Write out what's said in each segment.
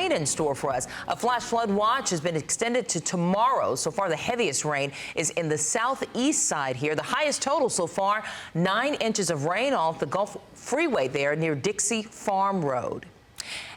rain in store for us. A flash flood watch has been extended to tomorrow. So far, the heaviest rain is in the southeast side here. The highest total so far, 9 inches of rain off the Gulf Freeway there near Dixie Farm Road.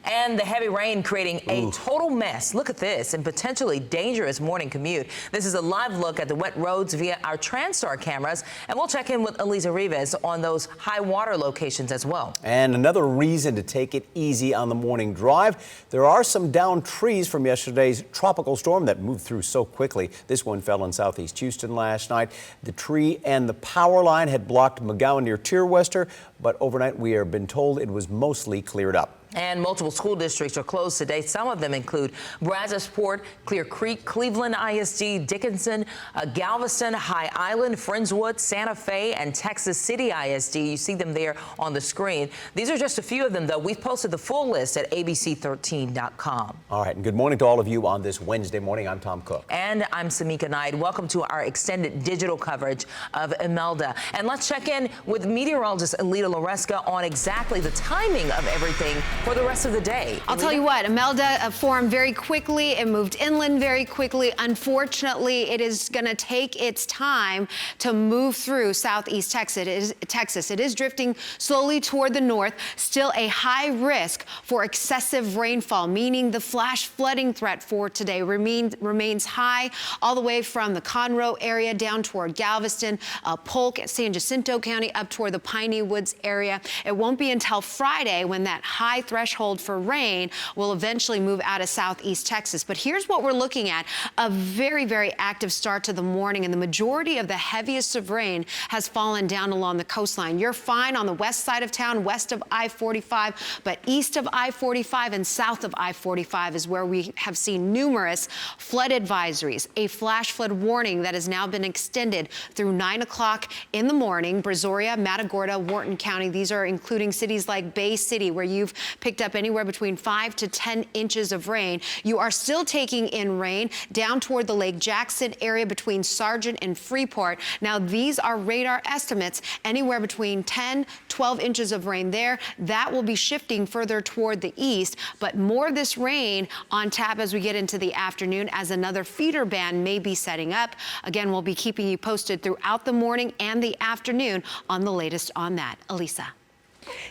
And the heavy rain creating a total mess. Look at this, and potentially dangerous morning commute. This is a live look at the wet roads via our TransStar cameras, and we'll check in with Elisa Rivas on those high water locations as well. And another reason to take it easy on the morning drive. There are some downed trees from yesterday's tropical storm that moved through so quickly. This one fell in southeast Houston last night. The tree and the power line had blocked McGowan near Tearwester, but overnight we have been told it was mostly cleared up. And multiple school districts are closed today. Some of them include Brazosport, Clear Creek, Cleveland ISD, Dickinson, Galveston, High Island, Friendswood, Santa Fe, and Texas City ISD. You see them there on the screen. These are just a few of them, though. We've posted the full list at abc13.com. All right, and good morning to all of you on this Wednesday morning. I'm Tom Cook. And I'm Samika Knight. Welcome to our extended digital coverage of Imelda. And let's check in with meteorologist Alita Loresca on exactly the timing of everything for the rest of the day. I'll tell you what, Imelda formed very quickly. It moved inland very quickly. Unfortunately, it is going to take its time to move through southeast Texas. It is drifting slowly toward the north. Still a high risk for excessive rainfall, meaning the flash flooding threat for today remains high all the way from the Conroe area down toward Galveston, Polk, San Jacinto County, up toward the Piney Woods area. It won't be until Friday when that high threshold for rain will eventually move out of southeast Texas. But here's what we're looking at. A very, very active start to the morning, and the majority of the heaviest of rain has fallen down along the coastline. You're fine on the west side of town, west of I-45, but east of I-45 and south of I-45 is where we have seen numerous flood advisories. A flash flood warning that has now been extended through 9 o'clock in the morning. Brazoria, Matagorda, Wharton County. These are including cities like Bay City, where you've picked up anywhere between 5 to 10 inches of rain. You are still taking in rain down toward the Lake Jackson area between Sargent and Freeport. Now, these are radar estimates, anywhere between 10, 12 inches of rain there. That will be shifting further toward the east, but more of this rain on tap as we get into the afternoon, as another feeder band may be setting up. Again, we'll be keeping you posted throughout the morning and the afternoon on the latest on that. Elisa.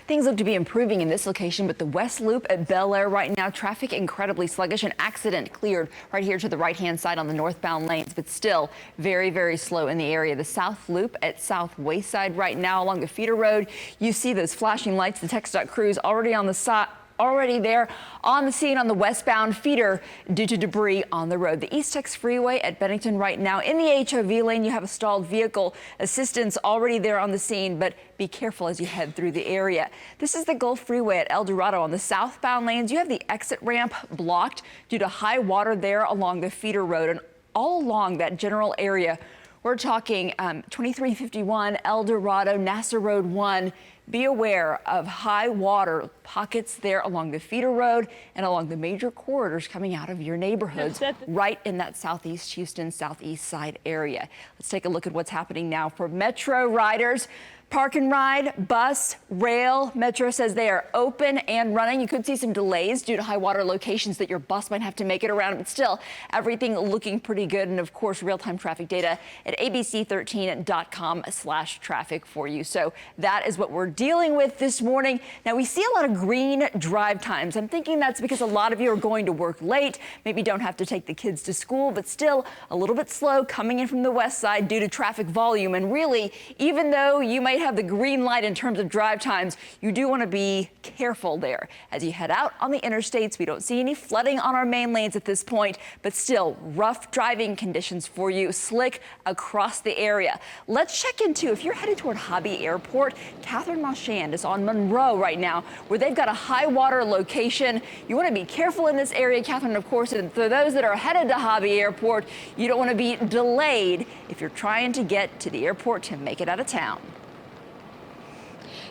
Things look to be improving in this location, but the West Loop at Bel Air right now, traffic incredibly sluggish. An accident cleared right here to the right-hand side on the northbound lanes, but still very, very slow in the area. The South Loop at South Wayside right now along the feeder road. You see those flashing lights. The TxDOT crews already on the side. Already there on the scene on the westbound feeder due to debris on the road. The East Tex Freeway at Bennington right now. In the HOV lane, you have a stalled vehicle. Assistance already there on the scene, but be careful as you head through the area. This is the Gulf Freeway at El Dorado. On the southbound lanes, you have the exit ramp blocked due to high water there along the feeder road. And all along that general area, we're talking 2351 El Dorado, Nassau Road 1. Be aware of high water pockets there along the feeder road and along the major corridors coming out of your neighborhoods right in that southeast Houston, southeast side area. Let's take a look at what's happening now for Metro riders. Park and ride, bus, rail. Metro says they are open and running. You could see some delays due to high water locations that your bus might have to make it around, but still everything looking pretty good. And of course, real-time traffic data at abc13.com/traffic for you. So that is what we're dealing with this morning. Now we see a lot of green drive times. I'm thinking that's because a lot of you are going to work late, maybe don't have to take the kids to school, but still a little bit slow coming in from the west side due to traffic volume. And really, even though you might have the green light in terms of drive times, you do want to be careful there. As you head out on the interstates, we don't see any flooding on our main lanes at this point, but still rough driving conditions for you, slick across the area. Let's check into, if you're headed toward Hobby Airport, Catherine Marchand is on Monroe right now, where they've got a high water location. You want to be careful in this area, Catherine, of course, and for those that are headed to Hobby Airport, you don't want to be delayed if you're trying to get to the airport to make it out of town.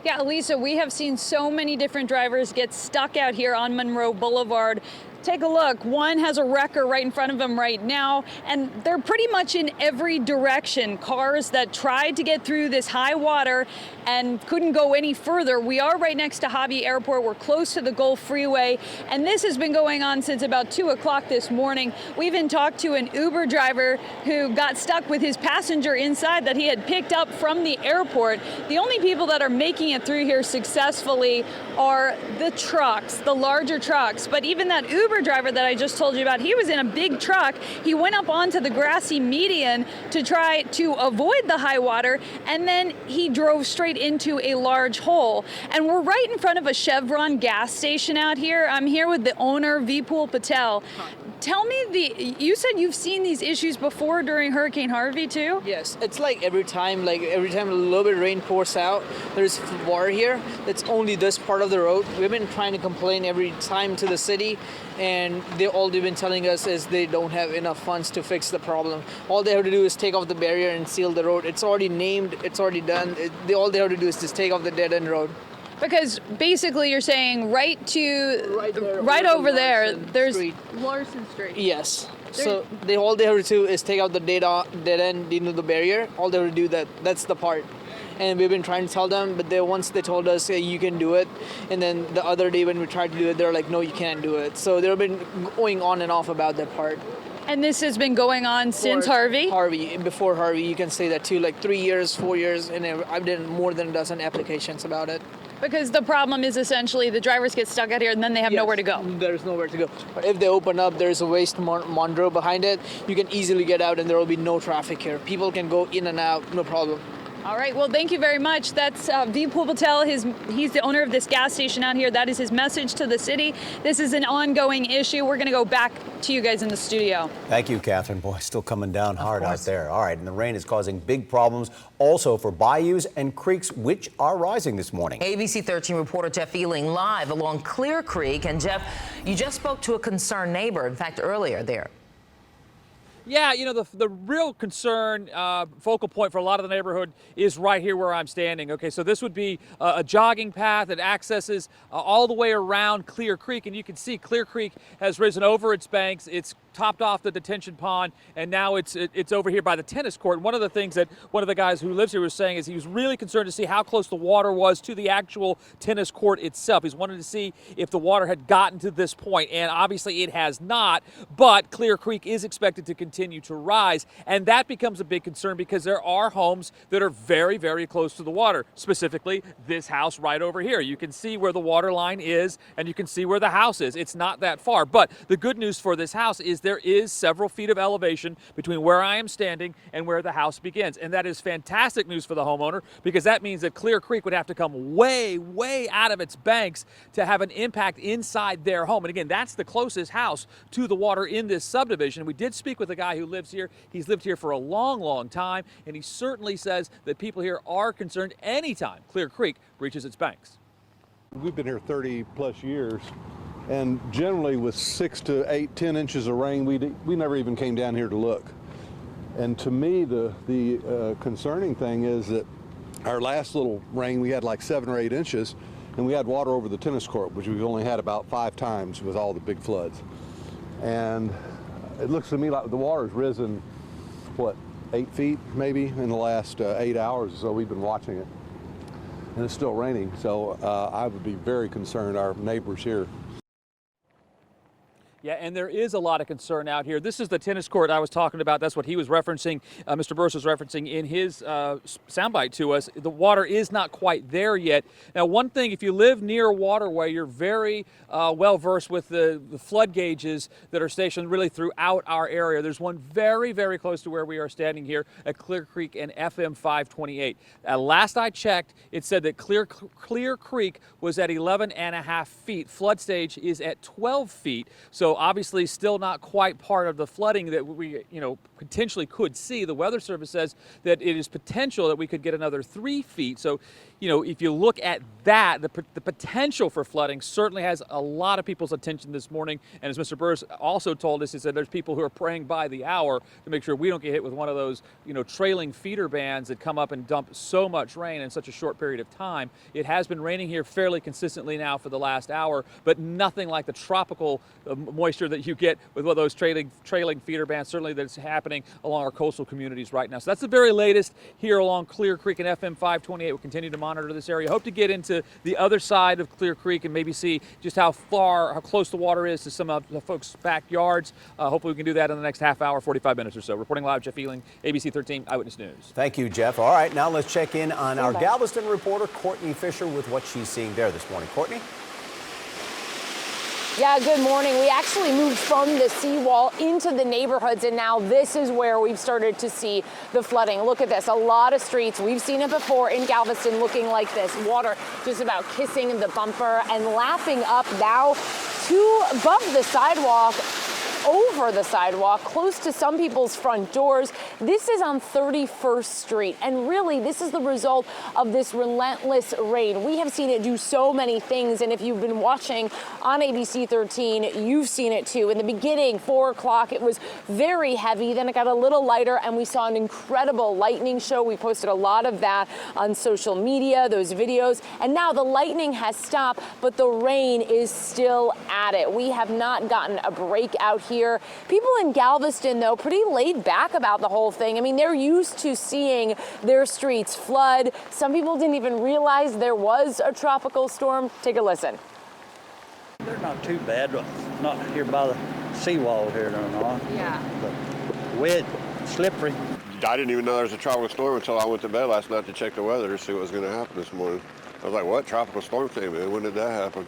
Yeah, Elisa, we have seen so many different drivers get stuck out here on Monroe Boulevard. Take a look. One has a wrecker right in front of him right now, and they're pretty much in every direction. Cars that tried to get through this high water and couldn't go any further. We are right next to Hobby Airport. We're close to the Gulf Freeway, and this has been going on since about 2 o'clock this morning. We even talked to an Uber driver who got stuck with his passenger inside that he had picked up from the airport. The only people that are making it through here successfully are the trucks, the larger trucks. But even that Uber driver that I just told you about, he was in a big truck. He went up onto the grassy median to try to avoid the high water, and then he drove straight into a large hole. And we're right in front of a Chevron gas station out here. I'm here with the owner, Vipul Patel. Tell me, you said you've seen these issues before during Hurricane Harvey too? Yes, it's like every time a little bit of rain pours out, there's water here. It's only this part of the road. We've been trying to complain every time to the city, and all they've been telling us is they don't have enough funds to fix the problem. All they have to do is take off the barrier and seal the road. It's already named, it's already done. All they have to do is just take off the dead-end road. Because basically you're saying right over there, there's Larson Street. Yes. So all they have to do is take out the dead end, the barrier. All they have to do that's the part. And we've been trying to tell them, but once they told us, hey, you can do it. And then the other day when we tried to do it, they're like, no, you can't do it. So they've been going on and off about that part. And this has been going on since Harvey? Before Harvey, you can say that too, like 3 years, 4 years, and I've done more than a dozen applications about it. Because the problem is essentially the drivers get stuck out here and then they have nowhere to go. There's nowhere to go. But if they open up, there's a waste Monroe behind it. You can easily get out and there will be no traffic here. People can go in and out, no problem. All right, well, thank you very much. That's Vipul Patel. He's the owner of this gas station out here. That is his message to the city. This is an ongoing issue. We're going to go back to you guys in the studio. Thank you, Catherine. Boy, still coming down hard out there. All right, and the rain is causing big problems also for bayous and creeks, which are rising this morning. ABC 13 reporter Jeff Ealing live along Clear Creek. And Jeff, you just spoke to a concerned neighbor, in fact, earlier there. Yeah, you know, the real concern, focal point for a lot of the neighborhood is right here where I'm standing. Okay, so this would be a jogging path that accesses all the way around Clear Creek, and you can see Clear Creek has risen over its banks. It's topped off the detention pond, and now it's over here by the tennis court. And one of the things that one of the guys who lives here was saying is he was really concerned to see how close the water was to the actual tennis court itself. He's wanted to see if the water had gotten to this point, and obviously it has not, but Clear Creek is expected to continue to rise, and that becomes a big concern because there are homes that are very, very close to the water, specifically this house right over here. You can see where the water line is, and you can see where the house is. It's not that far, but the good news for this house is there is several feet of elevation between where I am standing and where the house begins, and that is fantastic news for the homeowner because that means that Clear Creek would have to come way, way out of its banks to have an impact inside their home. And again, that's the closest house to the water in this subdivision. We did speak with a guy who lives here. He's lived here for a long, long time, and he certainly says that people here are concerned anytime Clear Creek reaches its banks. We've been here 30 plus years, and generally with 6 to 8, 10 inches of rain, we never even came down here to look. And to me, the concerning thing is that our last little rain, we had like 7 or 8 inches, and we had water over the tennis court, which we've only had about 5 times with all the big floods. And it looks to me like the water's risen, what, 8 feet maybe in the last 8 hours or so. We've been watching it, and it's still raining. So I would be very concerned, our neighbors here. Yeah, and there is a lot of concern out here. This is the tennis court I was talking about. That's what he was referencing, Mr. Burse was referencing in his soundbite to us. The water is not quite there yet. Now, one thing, if you live near a waterway, you're very well versed with the flood gauges that are stationed really throughout our area. There's one very, very close to where we are standing here at Clear Creek and FM 528. Last I checked, it said that Clear Creek was at 11.5 feet. Flood stage is at 12 feet. So obviously still not quite part of the flooding that we, potentially could see. The Weather Service says that it is potential that we could get another 3 feet. So, if you look at that, the potential for flooding certainly has a lot of people's attention this morning. And as Mr. Burse also told us, he said there's people who are praying by the hour to make sure we don't get hit with one of those, trailing feeder bands that come up and dump so much rain in such a short period of time. It has been raining here fairly consistently now for the last hour, but nothing like the tropical, more moisture that you get with one of those trailing feeder bands. Certainly that's happening along our coastal communities right now. So that's the very latest here along Clear Creek and FM 528. We'll continue to monitor this area. Hope to get into the other side of Clear Creek and maybe see just how close the water is to some of the folks' backyards. Hopefully we can do that in the next half hour, 45 minutes or so. Reporting live, Jeff Ealing, ABC 13 Eyewitness News. Thank you, Jeff. All right, now let's check in on our Galveston reporter, Courtney Fisher, with what she's seeing there this morning. Courtney? Yeah, good morning. We actually moved from the seawall into the neighborhoods, and now this is where we've started to see the flooding. Look at this. A lot of streets. We've seen it before in Galveston looking like this. Water just about kissing the bumper and lapping up now to above the sidewalk, over the sidewalk, close to some people's front doors. This is on 31st Street, and really this is the result of this relentless rain. We have seen it do so many things, and if you've been watching on ABC 13, you've seen it too. In the beginning, 4 o'clock, it was very heavy, then it got a little lighter, and we saw an incredible lightning show. We posted a lot of that on social media, those videos, and now the lightning has stopped, but the rain is still at it. We have not gotten a break out here. People in Galveston, though, pretty laid back about the whole thing. I mean, they're used to seeing their streets flood. Some people didn't even realize there was a tropical storm. Take a listen. They're not too bad, not here by the seawall here, they're not. Yeah. But wet, slippery. I didn't even know there was a tropical storm until I went to bed last night to check the weather to see what was going to happen this morning. I was like, what? Tropical storm came in? When did that happen?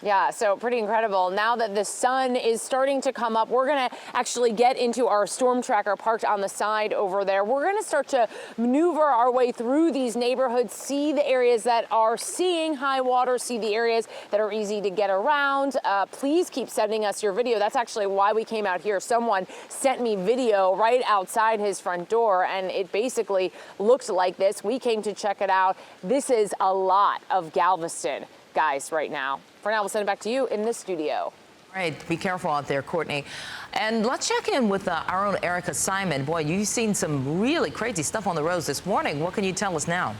Yeah, so pretty incredible. Now that the sun is starting to come up, we're going to actually get into our storm tracker parked on the side over there. We're going to start to maneuver our way through these neighborhoods, see the areas that are seeing high water, see the areas that are easy to get around. Please keep sending us your video. That's actually why we came out here. Someone sent me video right outside his front door, and it basically looked like this. We came to check it out. This is a lot of Galveston, guys, right now. For now, we'll send it back to you in the studio. All right, be careful out there, Courtney. And let's check in with our own Erica Simon. Boy, you've seen some really crazy stuff on the roads this morning. What can you tell us now?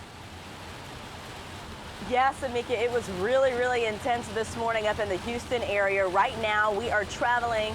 Yes, Amika, it was really, really intense this morning up in the Houston area. Right now, we are traveling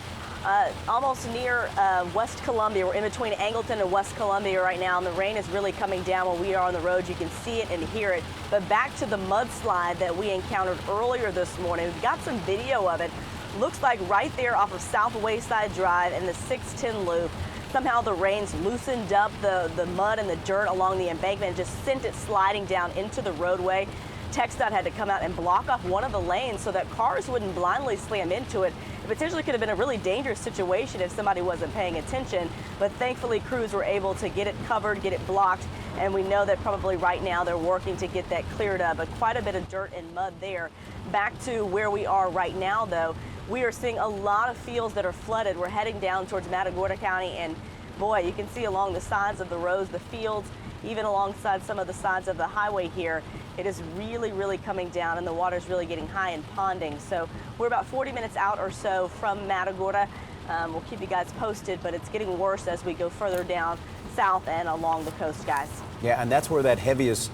almost near West Columbia. We're in between Angleton and West Columbia right now, and the rain is really coming down when we are on the road. You can see it and hear it. But back to the mudslide that we encountered earlier this morning. We've got some video of it. Looks like right there off of South Wayside Drive in the 610 loop. Somehow the rains loosened up the mud and the dirt along the embankment and just sent it sliding down into the roadway. TxDOT had to come out and block off one of the lanes so that cars wouldn't blindly slam into it. It potentially could have been a really dangerous situation if somebody wasn't paying attention, but thankfully crews were able to get it covered, get it blocked, and we know that probably right now they're working to get that cleared up, but quite a bit of dirt and mud there. Back to where we are right now, though, we are seeing a lot of fields that are flooded. We're heading down towards Matagorda County, and boy, you can see along the sides of the roads, the fields, even alongside some of the sides of the highway here. It is really, really coming down, and the water's really getting high and ponding. So we're about 40 minutes out or so from Matagorda. We'll keep you guys posted, but it's getting worse as we go further down south and along the coast, guys. Yeah, and that's where that heaviest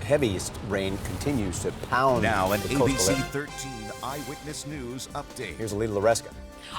rain continues to pound. Now an the coastal ABC area. 13 Eyewitness News update. Here's Alita Loreska.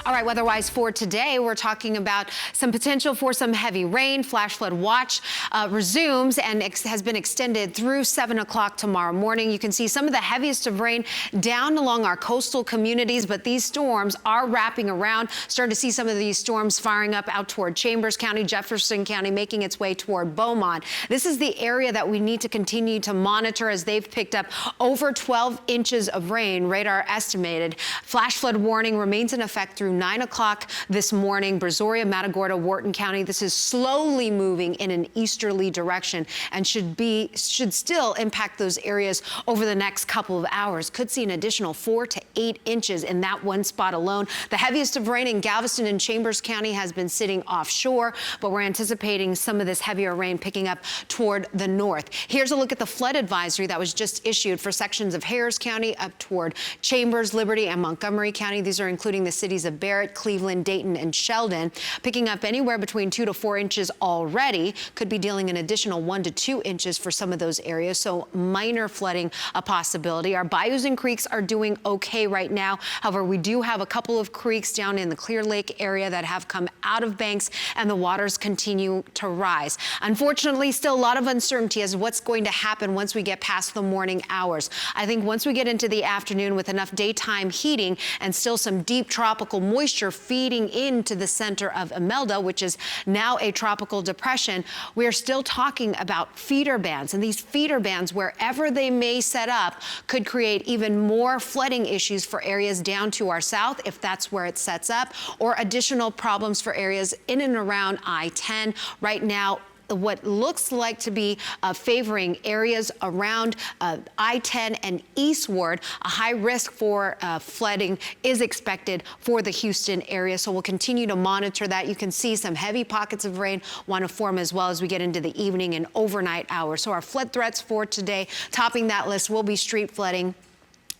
All right, weather-wise for today, we're talking about some potential for some heavy rain. Flash flood watch resumes and has been extended through 7 o'clock tomorrow morning. You can see some of the heaviest of rain down along our coastal communities, but these storms are wrapping around. Starting to see some of these storms firing up out toward Chambers County, Jefferson County, making its way toward Beaumont. This is the area that we need to continue to monitor as they've picked up over 12 inches of rain. Radar estimated. Flash flood warning remains in effect through 9 o'clock this morning. Brazoria, Matagorda, Wharton County. This is slowly moving in an easterly direction and should still impact those areas over the next couple of hours. Could see an additional 4 to 8 inches in that one spot alone. The heaviest of rain in Galveston and Chambers County has been sitting offshore, but we're anticipating some of this heavier rain picking up toward the north. Here's a look at the flood advisory that was just issued for sections of Harris County up toward Chambers, Liberty, and Montgomery County. These are including the cities counties of Barrett, Cleveland, Dayton, and Sheldon, picking up anywhere between 2 to 4 inches already. Could be dealing an additional 1 to 2 inches for some of those areas, so minor flooding a possibility. Our bayous and creeks are doing okay right now. However, we do have a couple of creeks down in the Clear Lake area that have come out of banks, and the waters continue to rise. Unfortunately, still a lot of uncertainty as to what's going to happen once we get past the morning hours. I think once we get into the afternoon with enough daytime heating and still some deep tropical moisture feeding into the center of Imelda, which is now a tropical depression, we are still talking about feeder bands. And these feeder bands, wherever they may set up, could create even more flooding issues for areas down to our south, if that's where it sets up, or additional problems for areas in and around I-10. Right now, what looks like to be favoring areas around I-10 and eastward. A high risk for flooding is expected for the Houston area, so we'll continue to monitor that. You can see some heavy pockets of rain want to form as well as we get into the evening and overnight hours. So our flood threats for today, topping that list will be street flooding,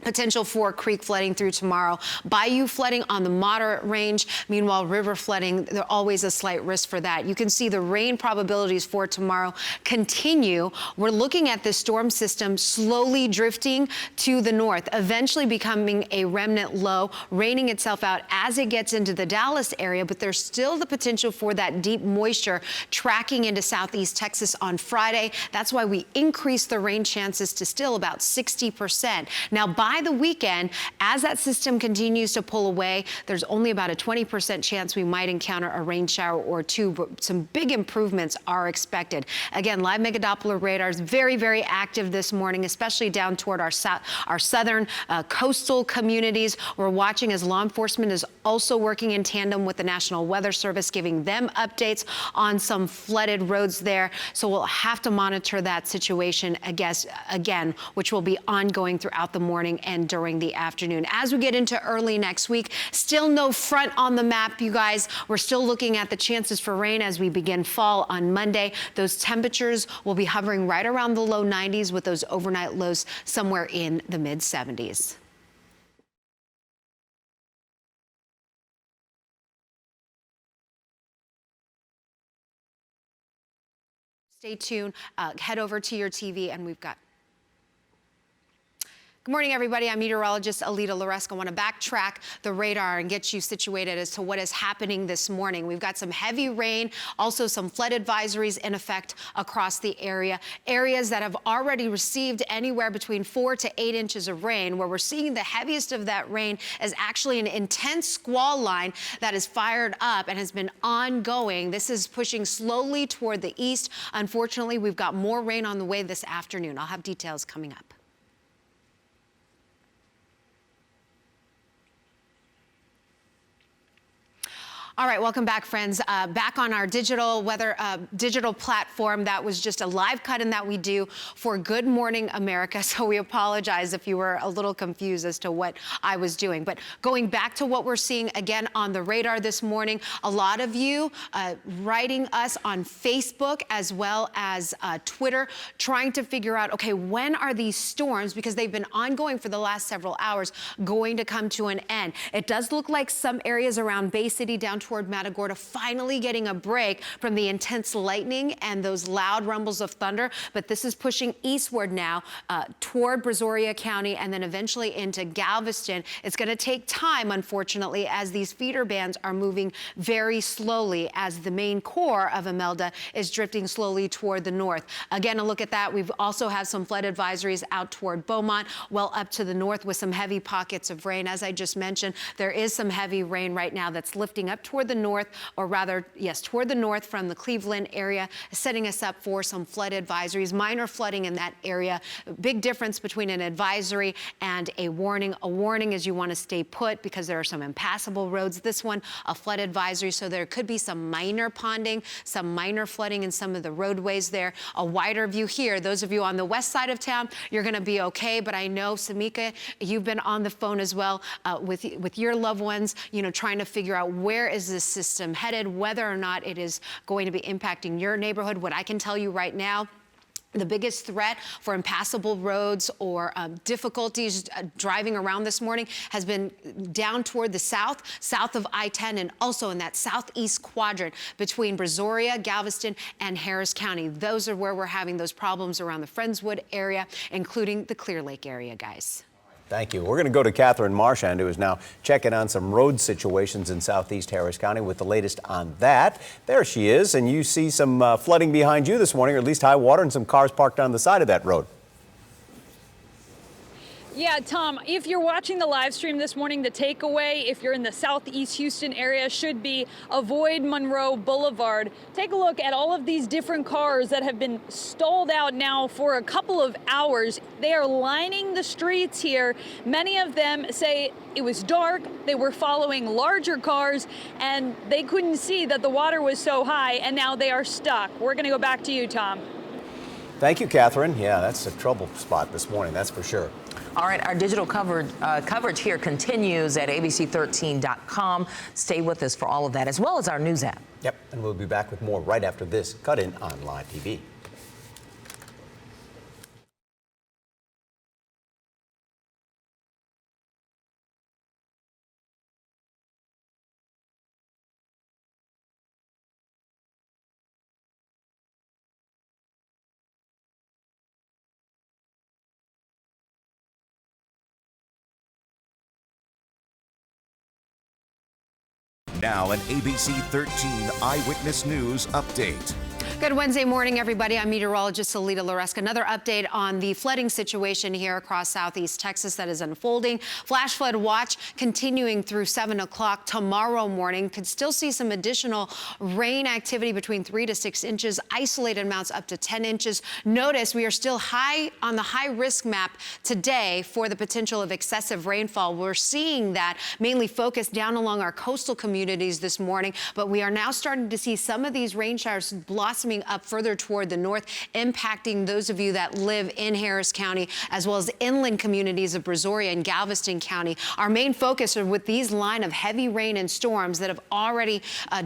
potential for creek flooding through tomorrow, bayou flooding on the moderate range. Meanwhile, river flooding, there's always a slight risk for that. You can see the rain probabilities for tomorrow continue. We're looking at this storm system slowly drifting to the north, eventually becoming a remnant low, raining itself out as it gets into the Dallas area, but there's still the potential for that deep moisture tracking into southeast Texas on Friday. That's why we increased the rain chances to still about 60%. Now, by the weekend, as that system continues to pull away, there's only about a 20% chance we might encounter a rain shower or two, but some big improvements are expected. Again, live megadoppler radar is very, very active this morning, especially down toward our southern coastal communities. We're watching as law enforcement is also working in tandem with the National Weather Service, giving them updates on some flooded roads there. So we'll have to monitor that situation, I guess, again, which will be ongoing throughout the morning and during the afternoon. As we get into early next week, still no front on the map, you guys. We're still looking at the chances for rain as we begin fall on Monday. Those temperatures will be hovering right around the low 90s with those overnight lows somewhere in the mid 70s. Stay tuned, head over to your TV, and we've got. Good morning, everybody. I'm meteorologist Alita Loresco. I want to backtrack the radar and get you situated as to what is happening this morning. We've got some heavy rain, also some flood advisories in effect across the area. Areas that have already received anywhere between 4 to 8 inches of rain. Where we're seeing the heaviest of that rain is actually an intense squall line that is fired up and has been ongoing. This is pushing slowly toward the east. Unfortunately, we've got more rain on the way this afternoon. I'll have details coming up. All right, welcome back, friends. Back on our digital weather, digital platform. That was just a live cut-in that we do for Good Morning America. So we apologize if you were a little confused as to what I was doing. But going back to what we're seeing again on the radar this morning, a lot of you writing us on Facebook as well as Twitter, trying to figure out, okay, when are these storms, because they've been ongoing for the last several hours, going to come to an end? It does look like some areas around Bay City down toward Matagorda finally getting a break from the intense lightning and those loud rumbles of thunder, but this is pushing eastward now toward Brazoria County and then eventually into Galveston. It's going to take time, unfortunately, as these feeder bands are moving very slowly as the main core of Imelda is drifting slowly toward the north. Again, a look at that. We've also have some flood advisories out toward Beaumont, well up to the north with some heavy pockets of rain. As I just mentioned, there is some heavy rain right now that's lifting up toward the north, or rather, yes, toward the north from the Cleveland area, setting us up for some flood advisories, minor flooding in that area. Big difference between an advisory and a warning. A warning is you want to stay put because there are some impassable roads. This one, a flood advisory, so there could be some minor ponding, some minor flooding in some of the roadways there. A wider view here. Those of you on the west side of town, you're going to be okay, but I know, Samika, you've been on the phone as well with your loved ones, you know, trying to figure out where is this system headed, whether or not it is going to be impacting your neighborhood. What I can tell you right now, The biggest threat for impassable roads or difficulties driving around this morning has been down toward the south of I-10, and also in that southeast quadrant between Brazoria, Galveston, and Harris County. Those are where we're having those problems around the Friendswood area, including the Clear Lake area, guys. Thank you. We're going to go to Catherine Marchand, who is now checking on some road situations in southeast Harris County with the latest on that. There she is, and you see some flooding behind you this morning, or at least high water, and some cars parked on the side of that road. Yeah, Tom, if you're watching the live stream this morning, the takeaway, if you're in the southeast Houston area, should be avoid Monroe Boulevard. Take a look at all of these different cars that have been stalled out now for a couple of hours. They are lining the streets here. Many of them say it was dark, they were following larger cars, and they couldn't see that the water was so high, and now they are stuck. We're going to go back to you, Tom. Thank you, Catherine. Yeah, that's a trouble spot this morning, that's for sure. All right, our digital coverage here continues at abc13.com. Stay with us for all of that, as well as our news app. Yep, and we'll be back with more right after this Cut In on Live TV. Now, an ABC 13 Eyewitness News update. Good Wednesday morning, everybody. I'm meteorologist Alita Loreska. Another update on the flooding situation here across southeast Texas that is unfolding. Flash flood watch continuing through 7 o'clock tomorrow morning. Could still see some additional rain activity between 3 to 6 inches, isolated amounts up to 10 inches. Notice we are still high on the high risk map today for the potential of excessive rainfall. We're seeing that mainly focused down along our coastal communities this morning, but we are now starting to see some of these rain showers blossoming up further toward the north, impacting those of you that live in Harris County, as well as inland communities of Brazoria and Galveston County. Our main focus are with these line of heavy rain and storms that have already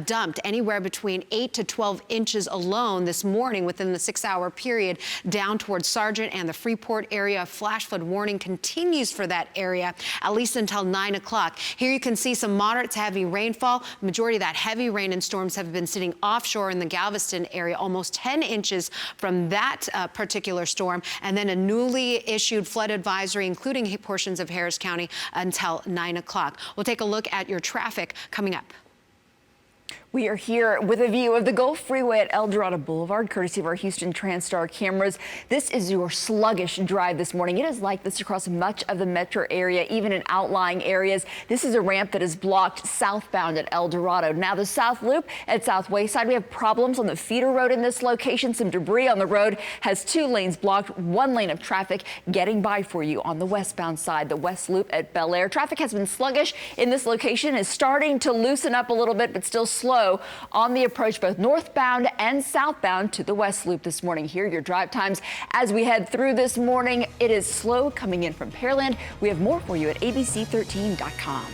dumped anywhere between 8 to 12 inches alone this morning within the 6-hour period down towards Sargent and the Freeport area. Flash flood warning continues for that area at least until 9 o'clock. Here you can see some moderate to heavy rainfall. Majority of that heavy rain and storms have been sitting offshore in the Galveston area, almost 10 inches from that particular storm, and then a newly issued flood advisory, including portions of Harris County, until 9 o'clock. We'll take a look at your traffic coming up. We are here with a view of the Gulf Freeway at El Dorado Boulevard, courtesy of our Houston TransStar cameras. This is your sluggish drive this morning. It is like this across much of the metro area, even in outlying areas. This is a ramp that is blocked southbound at El Dorado. Now the South Loop at South Wayside, we have problems on the feeder road in this location. Some debris on the road has 2 lanes blocked, 1 lane of traffic getting by for you on the westbound side. The West Loop at Bel Air. Traffic has been sluggish in this location, is starting to loosen up a little bit, but still slow on the approach both northbound and southbound to the West Loop this morning. Here are your drive times as we head through this morning. It is slow coming in from Pearland. We have more for you at abc13.com.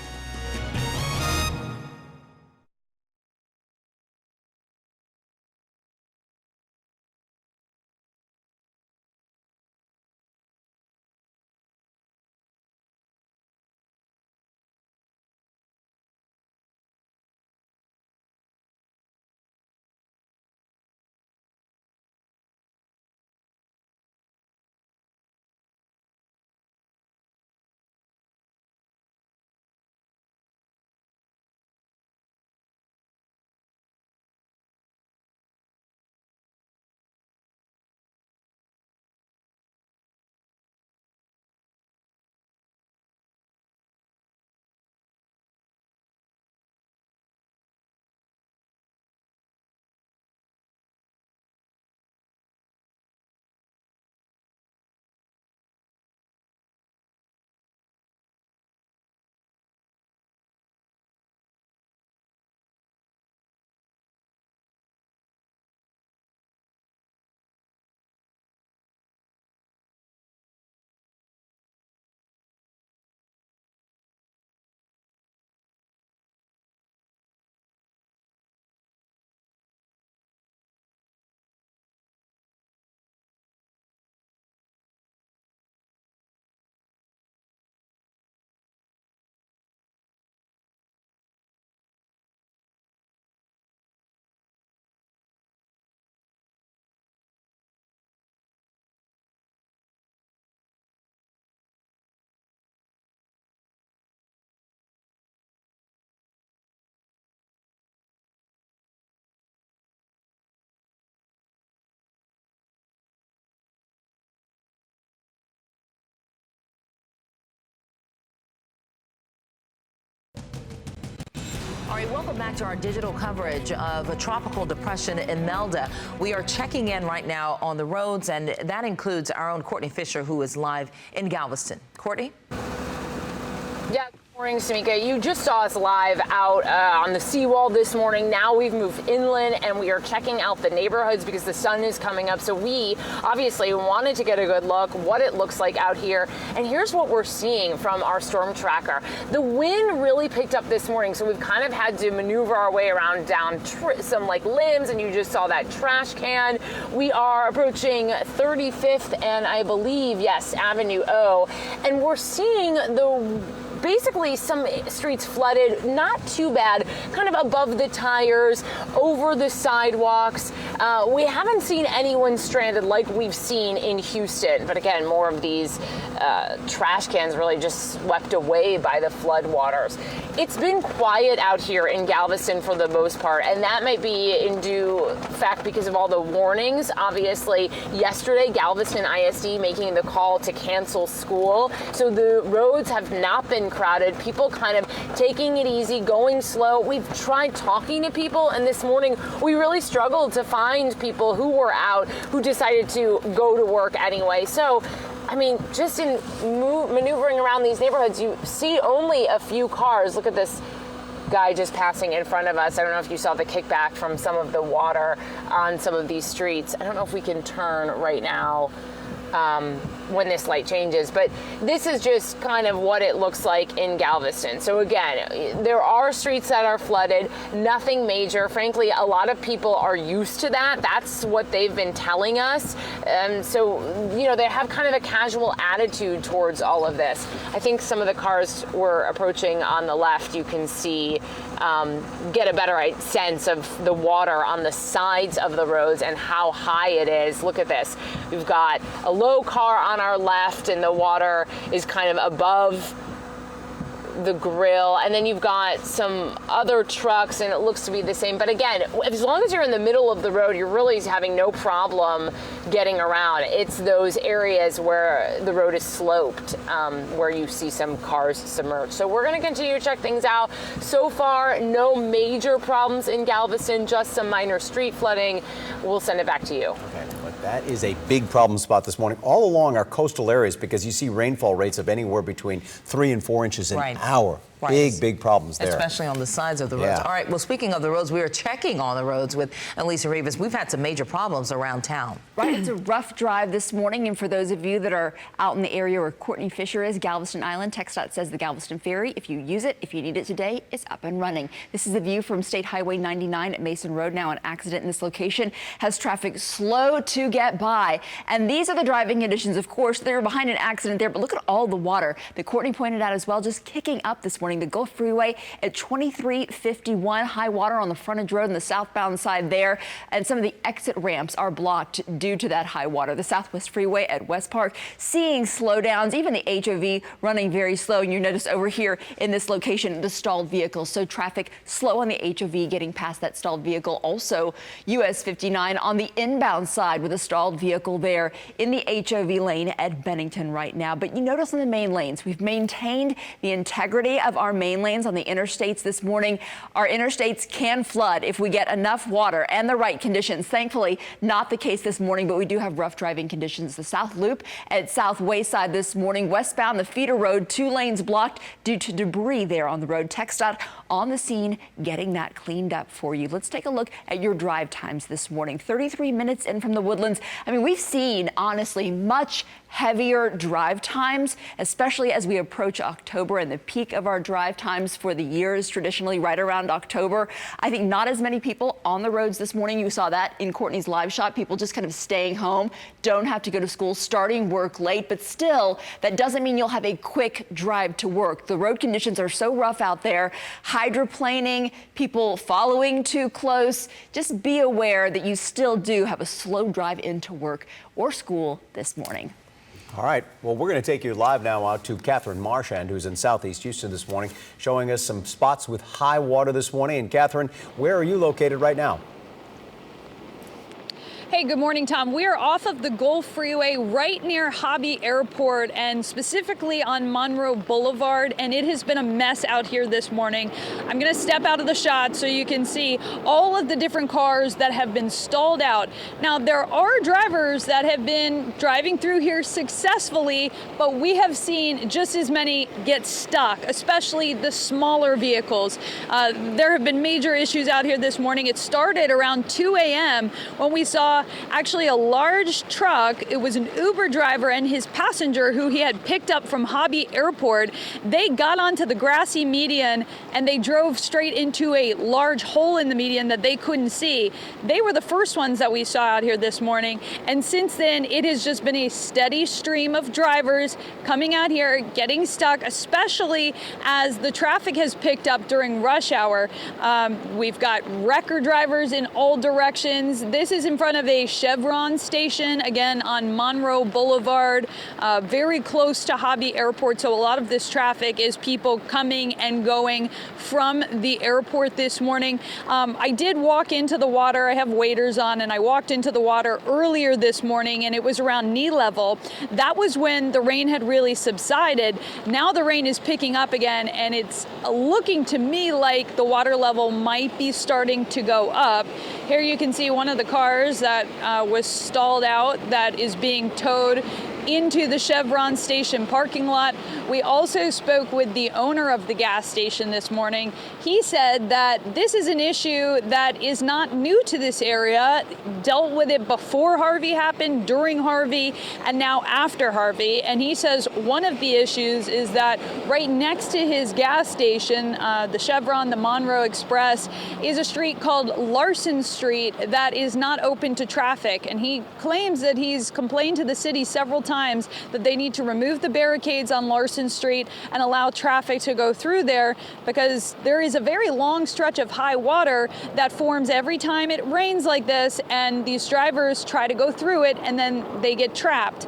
All right, welcome back to our digital coverage of a tropical depression Imelda. We are checking in right now on the roads, and that includes our own Courtney Fisher, who is live in Galveston. Courtney? Yeah. Morning, Samika. You just saw us live out on the seawall this morning. Now we've moved inland and we are checking out the neighborhoods because the sun is coming up. So we obviously wanted to get a good look what it looks like out here. And here's what we're seeing from our storm tracker. The wind really picked up this morning, so we've kind of had to maneuver our way around down some like limbs, and you just saw that trash can. We are approaching 35th and I believe, yes, Avenue O. And we're seeing basically some streets flooded, not too bad, kind of above the tires, over the sidewalks. We haven't seen anyone stranded like we've seen in Houston, but again, more of these trash cans really just swept away by the flood waters. It's been quiet out here in Galveston for the most part, and that might be in due fact because of all the warnings. Obviously, yesterday, Galveston ISD making the call to cancel school, so the roads have not been crowded. People kind of taking it easy, going slow. We've tried talking to people, and this morning we really struggled to find people who were out who decided to go to work anyway. So, I mean, just in maneuvering around these neighborhoods, you see only a few cars. Look at this guy just passing in front of us. I don't know if you saw the kickback from some of the water on some of these streets. I don't know if we can turn right now when this light changes, but this is just kind of what it looks like in Galveston. So again, there are streets that are flooded, nothing major. Frankly, a lot of people are used to that. That's what they've been telling us. So, you know, they have kind of a casual attitude towards all of this. I think some of the cars we're approaching on the left, you can see, get a better sense of the water on the sides of the roads and how high it is. Look at this. We've got a low car on our left and the water is kind of above the grill, and then you've got some other trucks and it looks to be the same. But again, as long as you're in the middle of the road, you're really having no problem getting around. It's those areas where the road is sloped where you see some cars submerged. So we're going to continue to check things out. So far, no major problems in Galveston, just some minor street flooding. We'll send it back to you. Okay, but that is a big problem spot this morning all along our coastal areas because you see rainfall rates of anywhere between 3 and 4 inches an hour. Right. Big problems there. Especially on the sides of the roads. Yeah. All right, well, speaking of the roads, we are checking on the roads with Elisa Rivas. We've had some major problems around town. Right, it's a rough drive this morning, and for those of you that are out in the area where Courtney Fisher is, Galveston Island, TxDOT says the Galveston ferry, if you use it, if you need it today, is up and running. This is the view from State Highway 99 at Mason Road. Now an accident in this location has traffic slow to get by. And these are the driving conditions. Of course, they're behind an accident there, but look at all the water that Courtney pointed out as well, just kicking up this morning. The Gulf Freeway at 2351, high water on the frontage road and the southbound side there, and some of the exit ramps are blocked due to that high water. The Southwest Freeway at West Park seeing slowdowns, even the HOV running very slow. And you notice over here in this location the stalled vehicles, so traffic slow on the HOV getting past that stalled vehicle. Also US 59 on the inbound side with a stalled vehicle there in the HOV lane at Bennington right now. But you notice on the main lanes, we've maintained the integrity of our main lanes on the interstates this morning. Our interstates can flood if we get enough water and the right conditions. Thankfully, not the case this morning, but we do have rough driving conditions. The South Loop at South Wayside this morning. Westbound, the feeder road, 2 lanes blocked due to debris there on the road. TxDOT on the scene getting that cleaned up for you. Let's take a look at your drive times this morning. 33 minutes in from the Woodlands. I mean, we've seen, honestly, much heavier drive times, especially as we approach October, and the peak of our drive times for the year is traditionally right around October. I think not as many people on the roads this morning. You saw that in Courtney's live shot. People just kind of staying home, don't have to go to school, starting work late, but still, that doesn't mean you'll have a quick drive to work. The road conditions are so rough out there. Hydroplaning, people following too close. Just be aware that you still do have a slow drive into work or school this morning. All right. Well, we're going to take you live now out to Catherine Marchand, who's in Southeast Houston this morning, showing us some spots with high water this morning. And Catherine, where are you located right now? Hey, good morning, Tom. We are off of the Gulf Freeway right near Hobby Airport and specifically on Monroe Boulevard, and it has been a mess out here this morning. I'm going to step out of the shot so you can see all of the different cars that have been stalled out. Now, there are drivers that have been driving through here successfully, but we have seen just as many get stuck, especially the smaller vehicles. There have been major issues out here this morning. It started around 2 a.m. when we saw actually a large truck. It was an Uber driver and his passenger who he had picked up from Hobby Airport. They got onto the grassy median and they drove straight into a large hole in the median that they couldn't see. They were the first ones that we saw out here this morning. And since then, it has just been a steady stream of drivers coming out here, getting stuck, especially as the traffic has picked up during rush hour. We've got wrecker drivers in all directions. This is in front of a Chevron station, again on Monroe Boulevard, very close to Hobby Airport. So a lot of this traffic is people coming and going from the airport this morning. I did walk into the water. I have waders on, and I walked into the water earlier this morning, and it was around knee level. That was when the rain had really subsided. Now the rain is picking up again, and it's looking to me like the water level might be starting to go up. Here you can see one of the cars that was stalled out that is being towed into the Chevron station parking lot. We also spoke with the owner of the gas station this morning. He said that this is an issue that is not new to this area, dealt with it before Harvey happened, during Harvey, and now after Harvey. And he says one of the issues is that right next to his gas station, the Chevron, the Monroe Express, is a street called Larson Street that is not open to traffic. And he claims that he's complained to the city several times that they need to remove the barricades on Larson Street and allow traffic to go through there, because there is a very long stretch of high water that forms every time it rains like this, and these drivers try to go through it and then they get trapped.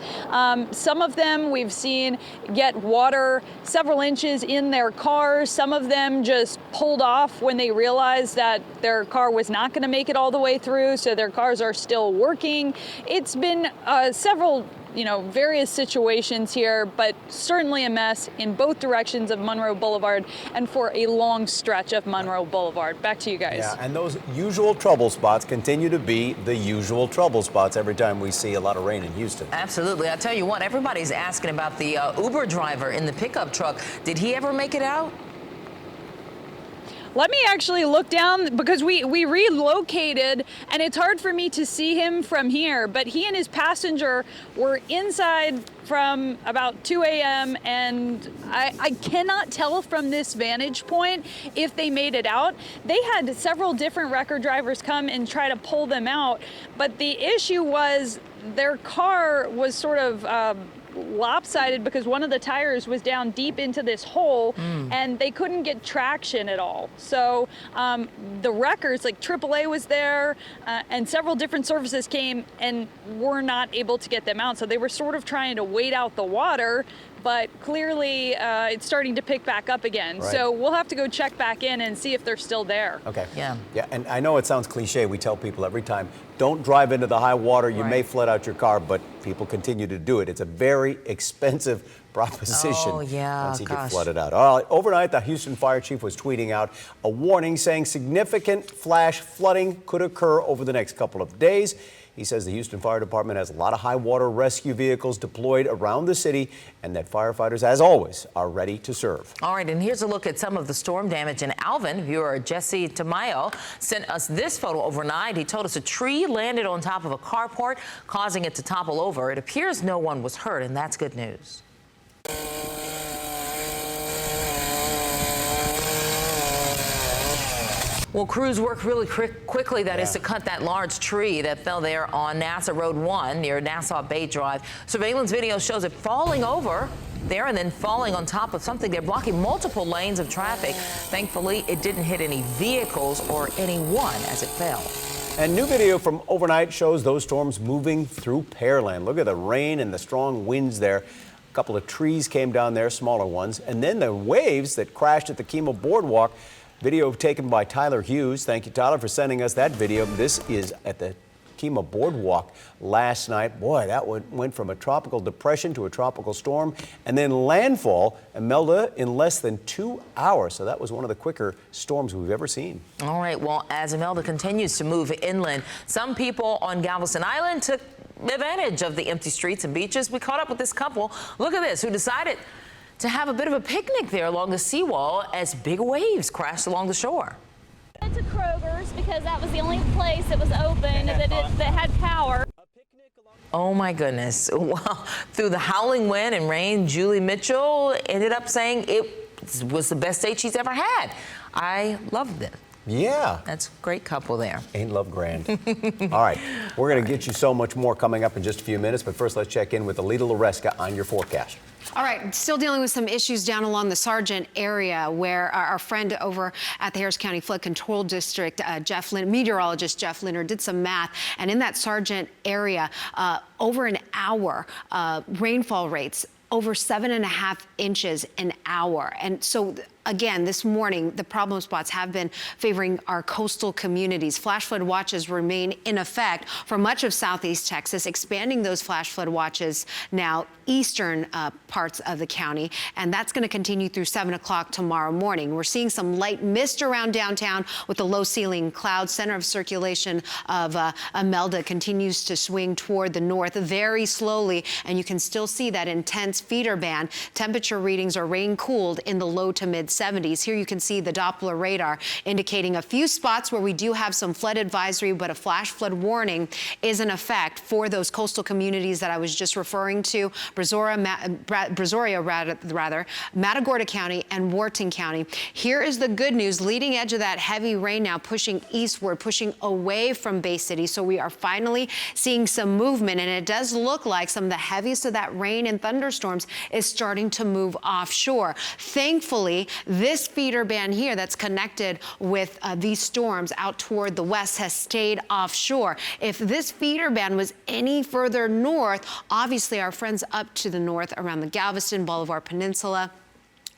Some of them we've seen get water several inches in their cars. Some of them just pulled off when they realized that their car was not going to make it all the way through, so their cars are still working. It's been several various situations here, but certainly a mess in both directions of Monroe Boulevard and for a long stretch of Monroe Boulevard. Back to you guys. Yeah, and those usual trouble spots continue to be the usual trouble spots every time we see a lot of rain in Houston. Absolutely. I'll tell you what, everybody's asking about the Uber driver in the pickup truck. Did he ever make it out? Let me actually look down, because we relocated and it's hard for me to see him from here, but he and his passenger were inside from about 2 a.m. and I cannot tell from this vantage point if they made it out. They had several different wrecker drivers come and try to pull them out, but the issue was their car was sort of lopsided because one of the tires was down deep into this hole and they couldn't get traction at all. So the wreckers, like AAA was there and several different services came and were not able to get them out. So they were sort of trying to wait out the water, but clearly it's starting to pick back up again. Right. So we'll have to go check back in and see if they're still there. Okay. Yeah. Yeah, and I know it sounds cliche. We tell people every time, don't drive into the high water. You may flood out your car, but people continue to do it. It's a very expensive proposition once you get flooded out. All right, overnight, the Houston Fire Chief was tweeting out a warning saying significant flash flooding could occur over the next couple of days. He says the Houston Fire Department has a lot of high water rescue vehicles deployed around the city and that firefighters, as always, are ready to serve. All right, and here's a look at some of the storm damage in Alvin. Viewer Jesse Tamayo sent us this photo overnight. He told us a tree landed on top of a carport, causing it to topple over. It appears no one was hurt, and that's good news. Well, crews worked really quickly, that is, to cut that large tree that fell there on NASA Road 1 near Nassau Bay Drive. Surveillance video shows it falling over there and then falling on top of something. They're blocking multiple lanes of traffic. Thankfully, it didn't hit any vehicles or anyone as it fell. And new video from overnight shows those storms moving through Pearland. Look at the rain and the strong winds there. A couple of trees came down there, smaller ones, and then the waves that crashed at the Kemah Boardwalk. Video taken by Tyler Hughes. Thank you, Tyler, for sending us that video. This is at the Kemah Boardwalk last night. Boy, that went from a tropical depression to a tropical storm and then landfall, Imelda, in less than 2 hours. So that was one of the quicker storms we've ever seen. All right, well, as Imelda continues to move inland, some people on Galveston Island took advantage of the empty streets and beaches. We caught up with this couple. Look at this, who decided to have a bit of a picnic there along the seawall as big waves crashed along the shore. I went to Kroger's because that was the only place that was open that had power. Oh my goodness. Well, through the howling wind and rain, Julie Mitchell ended up saying it was the best date she's ever had. I loved it. Yeah. That's a great couple there. Ain't love grand. All right, we're going to get you so much more coming up in just a few minutes, but first let's check in with Alita Loreska on your forecast. All right, still dealing with some issues down along the Sargent area where our friend over at the Harris County Flood Control District, meteorologist Jeff Linner, did some math. And in that Sargent area, over an hour, rainfall rates over 7.5 inches an hour. And so again, this morning, the problem spots have been favoring our coastal communities. Flash flood watches remain in effect for much of southeast Texas, expanding those flash flood watches now eastern parts of the county. And that's going to continue through 7 o'clock tomorrow morning. We're seeing some light mist around downtown with the low ceiling clouds. Center of circulation of Imelda continues to swing toward the north very slowly. And you can still see that intense feeder band. Temperature readings are rain cooled in the low to mid 70s. Here you can see the Doppler radar indicating a few spots where we do have some flood advisory, but a flash flood warning is in effect for those coastal communities that I was just referring to, Brazoria, Matagorda County and Wharton County. Here is the good news. Leading edge of that heavy rain now pushing eastward, pushing away from Bay City. So we are finally seeing some movement, and it does look like some of the heaviest of that rain and thunderstorms is starting to move offshore. Thankfully, this feeder band here that's connected with these storms out toward the west has stayed offshore. If this feeder band was any further north, obviously our friends up to the north around the Galveston Boulevard Peninsula,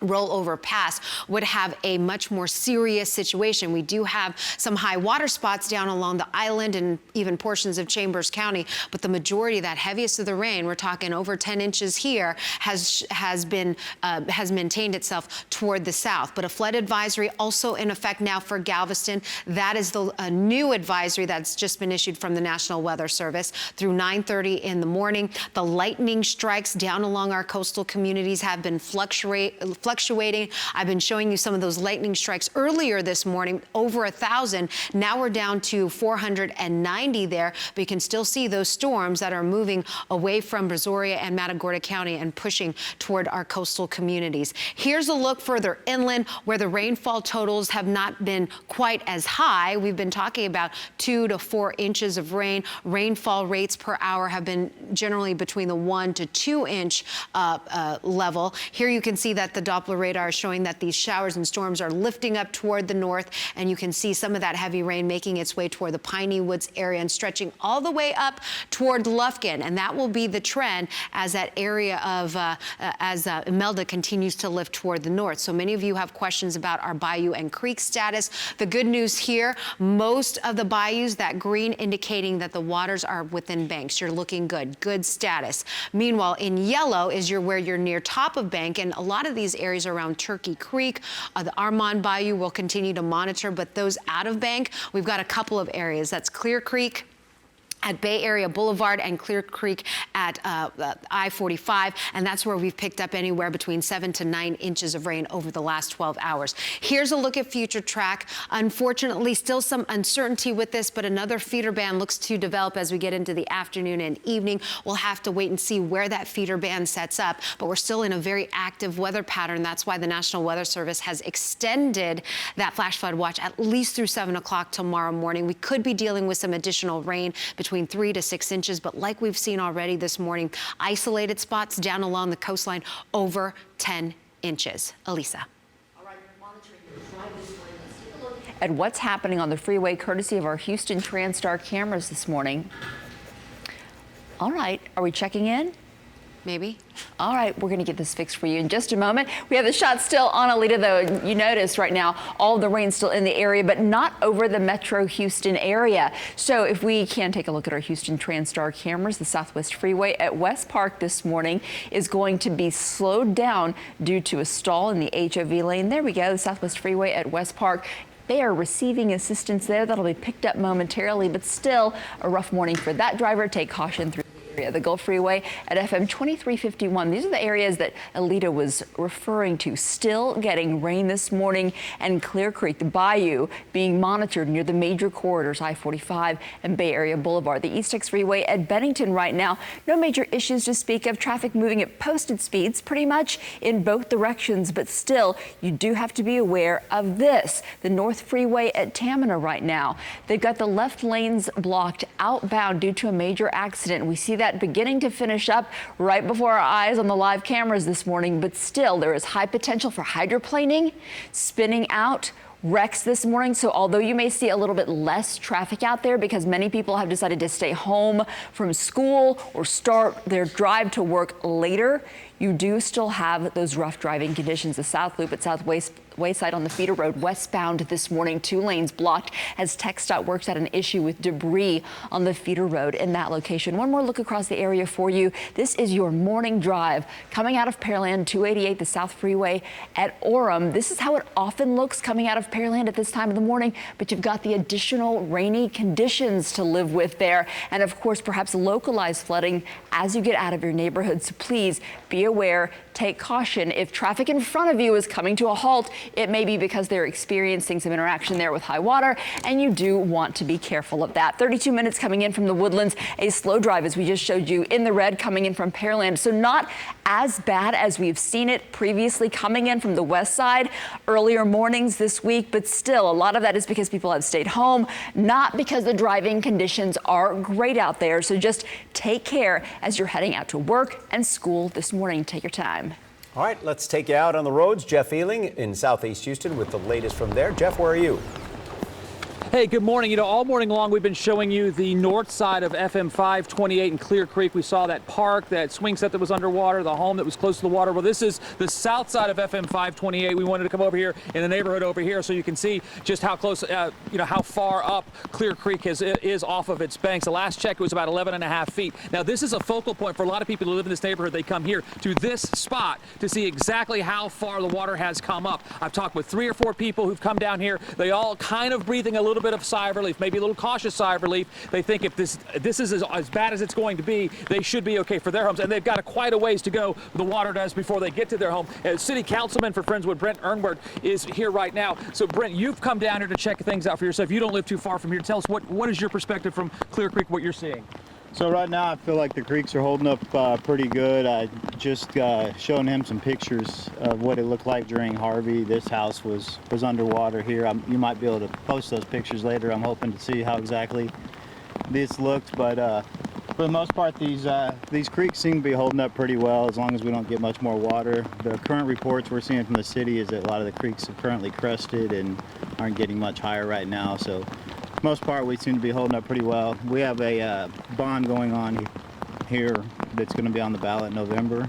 rollover pass would have a much more serious situation. We do have some high water spots down along the island and even portions of Chambers County, but the majority of that heaviest of the rain, we're talking over 10 inches here, has maintained itself toward the south. But a flood advisory also in effect now for Galveston. That is the new advisory that's just been issued from the National Weather Service through 9:30 in the morning. The lightning strikes down along our coastal communities have been fluctuating. I've been showing you some of those lightning strikes earlier this morning, over 1,000. Now we're down to 490 there, but you can still see those storms that are moving away from Brazoria and Matagorda County and pushing toward our coastal communities. Here's a look further inland where the rainfall totals have not been quite as high. We've been talking about 2 to 4 inches of rain. Rainfall rates per hour have been generally between the 1 to 2 inch level. Here you can see that the Doppler radar is showing that these showers and storms are lifting up toward the north, and you can see some of that heavy rain making its way toward the Piney Woods area and stretching all the way up toward Lufkin, and that will be the trend as that area of Imelda continues to lift toward the north. So many of you have questions about our bayou and creek status. The good news here, most of the bayous, that green indicating that the waters are within banks. You're looking good status. Meanwhile, in yellow is where you're near top of bank, and a lot of these areas around Turkey Creek, the Armand Bayou will continue to monitor, but those out of bank, we've got a couple of areas. That's Clear Creek at Bay Area Boulevard and Clear Creek at I-45, and that's where we've picked up anywhere between 7 to 9 inches of rain over the last 12 hours. Here's a look at future track. Unfortunately, still some uncertainty with this, but another feeder band looks to develop as we get into the afternoon and evening. We'll have to wait and see where that feeder band sets up, but we're still in a very active weather pattern. That's why the National Weather Service has extended that flash flood watch at least through 7 o'clock tomorrow morning. We could be dealing with some additional rain between 3 to 6 inches, but like we've seen already this morning, isolated spots down along the coastline over 10 inches. Elisa. At what's happening on the freeway, courtesy of our Houston TransStar cameras this morning. All right, are we checking in? Maybe. All right, we're going to get this fixed for you in just a moment. We have the shot still on Alita, though. You notice right now all the rain still in the area, but not over the Metro Houston area. So if we can take a look at our Houston TransStar cameras, the Southwest Freeway at West Park this morning is going to be slowed down due to a stall in the HOV lane. There we go, the Southwest Freeway at West Park. They are receiving assistance there. That'll be picked up momentarily, but still a rough morning for that driver. Take caution through the Gulf Freeway at FM 2351. These are the areas that Alita was referring to. Still getting rain this morning, and Clear Creek, the bayou, being monitored near the major corridors, I-45 and Bay Area Boulevard. The East Tex Freeway at Bennington right now, no major issues to speak of. Traffic moving at posted speeds pretty much in both directions, but still you do have to be aware of this. The North Freeway at Tamina right now, they've got the left lanes blocked outbound due to a major accident. We see that beginning to finish up right before our eyes on the live cameras this morning, but still there is high potential for hydroplaning, spinning out, wrecks this morning. So although you may see a little bit less traffic out there because many people have decided to stay home from school or start their drive to work later, you do still have those rough driving conditions. The South Loop at Southwest Wayside on the feeder road westbound this morning, 2 lanes blocked as TxDOT works out an issue with debris on the feeder road in that location. One more look across the area for you. This is your morning drive coming out of Pearland, 288, the South Freeway at Orem. This is how it often looks coming out of Pearland at this time of the morning, but you've got the additional rainy conditions to live with there. And of course, perhaps localized flooding as you get out of your neighborhood. So please be aware, take caution. If traffic in front of you is coming to a halt, it may be because they're experiencing some interaction there with high water, and you do want to be careful of that. 32 minutes coming in from the Woodlands, a slow drive as we just showed you in the red coming in from Pearland. So not as bad as we've seen it previously coming in from the west side earlier mornings this week, but still a lot of that is because people have stayed home, not because the driving conditions are great out there. So just take care as you're heading out to work and school this morning. Take your time. All right, let's take you out on the roads. Jeff Ealing in Southeast Houston with the latest from there. Jeff, where are you? Hey, good morning. You know, all morning long we've been showing you the north side of FM 528 in Clear Creek. We saw that park, that swing set that was underwater, the home that was close to the water. Well, this is the south side of FM 528. We wanted to come over here in the neighborhood over here so you can see just how close, how far up Clear Creek is off of its banks. The last check, it was about 11.5 feet. Now, this is a focal point for a lot of people who live in this neighborhood. They come here to this spot to see exactly how far the water has come up. I've talked with 3 or 4 people who've come down here. They all kind of breathing a little bit of sigh of relief, maybe a little cautious sigh of relief. They think if this is as bad as it's going to be, they should be okay for their homes, and they've got quite a ways to go, the water does, before they get to their home. City Councilman for Friendswood, Brent Ernberg, is here right now. So Brent, you've come down here to check things out for yourself. You don't live too far from here. Tell us what is your perspective from Clear Creek, what you're seeing? So right now I feel like the creeks are holding up pretty good. I just showing him some pictures of what it looked like during Harvey. This house was underwater here. You might be able to post those pictures later. I'm hoping to see how exactly this looked, but for the most part these creeks seem to be holding up pretty well as long as we don't get much more water. The current reports we're seeing from the city is that a lot of the creeks are currently crested and aren't getting much higher right now. So most part we seem to be holding up pretty well. We have a bond going on here that's going to be on the ballot in November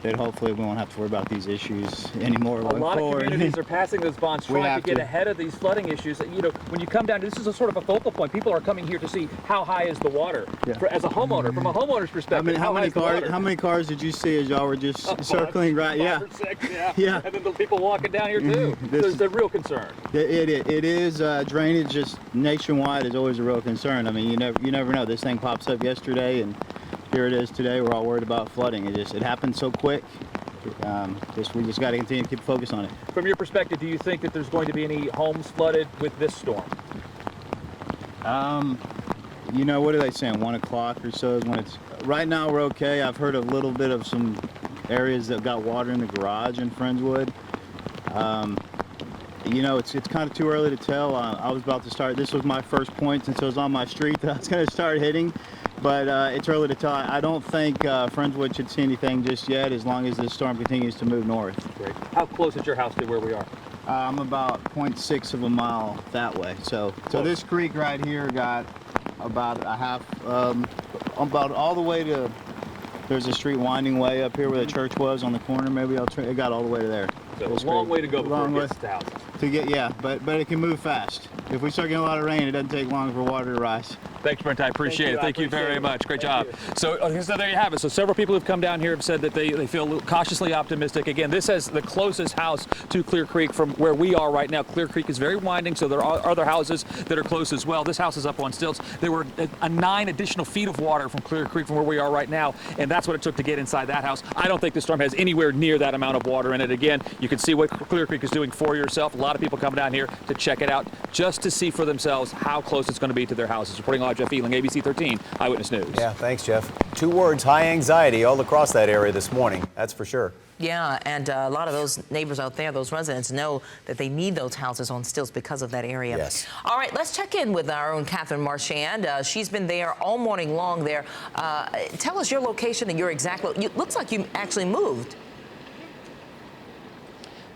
that hopefully we won't have to worry about these issues anymore. A lot of communities are passing those bonds trying to get ahead of these flooding issues. You know, when you come down, this is a sort of a focal point. People are coming here to see how high is the water. Yeah. As a homeowner, from a homeowner's perspective, how many cars did you see as y'all were just circling right? Yeah. 5 or 6, yeah. And then the people walking down here too. So it's a real concern. It is drainage just nationwide is always a real concern. I mean, you never know. This thing pops up yesterday and here it is today. We're all worried about flooding. It happens so quick. We just got to continue to keep focus on it. From your perspective, do you think that there's going to be any homes flooded with this storm? You know, what are they saying? 1 o'clock or so is when it's. Right now we're okay. I've heard a little bit of some areas that got water in the garage in Friendswood. You know, it's kind of too early to tell. I was about to start. This was my first point since it was on my street that I was going to start hitting. But it's early to tell. I don't think Friendswood should see anything just yet as long as this storm continues to move north. Great. How close is your house to where we are? I'm about 0.6 of a mile that way. So this creek right here got about a half, about all the way to There's a street winding way up here where the church was on the corner. Maybe it got all the way to there. So a long way to go before it gets to houses. But it can move fast. If we start getting a lot of rain, it doesn't take long for water to rise. Thanks, Brent. I appreciate it. Thank you very much. Great job. So there you have it. So several people who've come down here have said that they feel cautiously optimistic. Again, this is the closest house to Clear Creek from where we are right now. Clear Creek is very winding, so there are other houses that are close as well. This house is up on stilts. There were 9 additional feet of water from Clear Creek from where we are right now, and that's what it took to get inside that house. I don't think the storm has anywhere near that amount of water in it. Again, you can see what Clear Creek is doing for yourself. A lot of people come down here to check it out just to see for themselves how close it's going to be to their houses. Reporting live, Jeff Ealing, ABC 13 Eyewitness News. Yeah, thanks, Jeff. 2 words, high anxiety all across that area this morning. That's for sure. Yeah, and a lot of those neighbors out there, those residents, know that they need those houses on stilts because of that area. Yes. All right, let's check in with our own Catherine Marchand. She's been there all morning long there. Tell us your location and your exact looks like you actually moved.